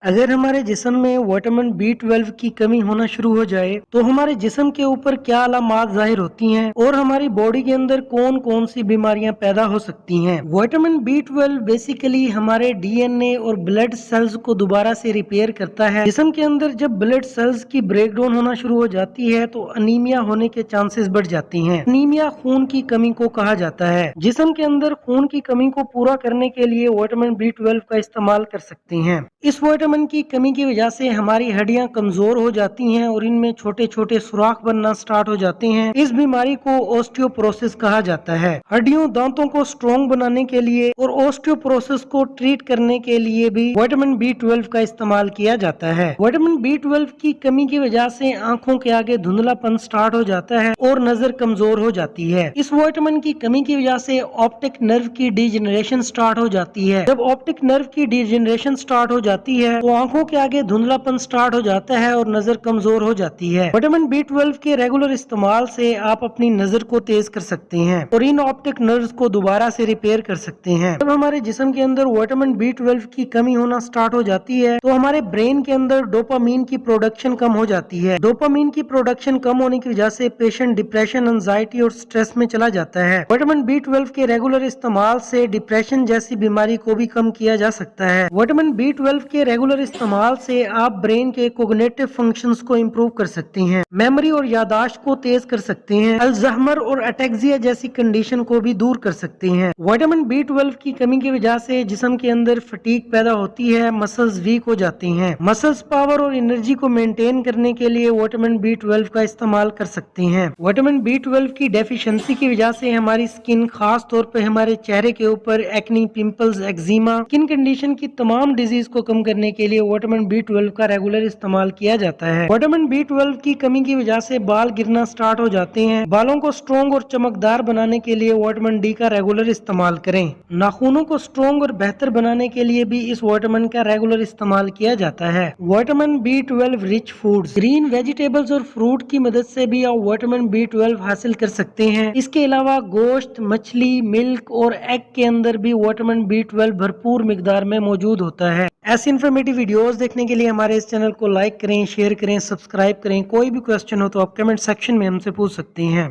अगर हमारे जिस्म में विटामिन B12 की कमी होना शुरू हो जाए तो हमारे जिस्म के ऊपर क्या अलामात जाहिर होती हैं और हमारी बॉडी के अंदर कौन कौन सी बीमारियां पैदा हो सकती हैं। विटामिन B12 बेसिकली हमारे DNA और ब्लड सेल्स को दोबारा से रिपेयर करता है। जिस्म के अंदर जब ब्लड सेल्स की ब्रेकडाउन होना शुरू हो जाती है तो अनीमिया होने के चांसेस बढ़ जाती हैं। अनीमिया खून की कमी को कहा जाता है। जिस्म के अंदर खून की कमी को पूरा करने के लिए विटामिन B12 का इस्तेमाल कर सकते हैं। इस विटामिन की कमी की वजह से हमारी हड्डियां कमजोर हो जाती हैं और इनमें छोटे छोटे सुराख बनना स्टार्ट हो जाते हैं। इस बीमारी को ऑस्टियोपोरोसिस कहा जाता है। हड्डियों दांतों को स्ट्रॉन्ग बनाने के लिए और ऑस्टियोपोरोसिस को ट्रीट करने के लिए भी विटामिन B12 का इस्तेमाल किया जाता है। विटामिन B12 की कमी की वजह से आंखों के आगे धुंधलापन स्टार्ट हो जाता है और नजर कमजोर हो जाती है। इस विटामिन की कमी की वजह से ऑप्टिक नर्व की डिजेनरेशन स्टार्ट हो जाती है। जब ऑप्टिक नर्व की डिजेनरेशन स्टार्ट हो जाती है तो आंखों के आगे धुंधलापन स्टार्ट हो जाता है और नजर कमजोर हो जाती है। विटामिन B12 के रेगुलर इस्तेमाल से आप अपनी नजर को तेज कर सकते हैं और इन ऑप्टिक नर्व्स को दोबारा से रिपेयर कर सकते हैं। जब हमारे जिस्म के अंदर विटामिन B12 की कमी होना स्टार्ट हो जाती है तो हमारे ब्रेन के अंदर डोपामीन की प्रोडक्शन कम हो जाती है। डोपामीन की प्रोडक्शन कम होने की वजह से पेशेंट डिप्रेशन, एंजाइटी और स्ट्रेस में चला जाता है। विटामिन B12 के रेगुलर इस्तेमाल से डिप्रेशन जैसी बीमारी को भी कम किया जा सकता है। विटामिन B12 के रेगुलर इस्तेमाल से आप ब्रेन के कोग्निटिव फंक्शंस को इम्प्रूव कर सकते हैं, मेमोरी और यादाश्त को तेज कर सकते हैं, अल्जाइमर और अटैक्सिया जैसी कंडीशन को भी दूर कर सकते हैं। विटामिन B12 की कमी की वजह से जिस्म के अंदर फटीग पैदा होती है, मसल्स वीक हो जाती हैं। मसल्स पावर और एनर्जी को मेंटेन करने के लिए विटामिन B12 का इस्तेमाल कर सकते हैं। विटामिन B12 की डेफिशिएंसी की वजह से हमारी स्किन, खास तौर पर हमारे चेहरे के ऊपर acne, pimples, eczema, skin condition की तमाम डिजीज को कम करने के लिए विटामिन B12 का रेगुलर इस्तेमाल किया जाता है। विटामिन B12 की कमी की वजह से बाल गिरना स्टार्ट हो जाते हैं। बालों को स्ट्रॉन्ग और चमकदार बनाने के लिए विटामिन D का रेगुलर इस्तेमाल करें। नाखूनों को स्ट्रॉन्ग और बेहतर बनाने के लिए भी इस विटामिन का रेगुलर इस्तेमाल किया जाता है। Vitamin B12 rich foods, green vegetables और फ्रूट की मदद से भी आप विटामिन B12 हासिल कर सकते हैं। इसके अलावा गोश्त, मछली, मिल्क और एग के अंदर भी विटामिन B12 भरपूर मिकदार में मौजूद होता है। ऐसी इन्फॉर्मेटिव वीडियोस देखने के लिए हमारे इस चैनल को लाइक करें, शेयर करें, सब्सक्राइब करें। कोई भी क्वेश्चन हो तो आप कमेंट सेक्शन में हमसे पूछ सकते हैं।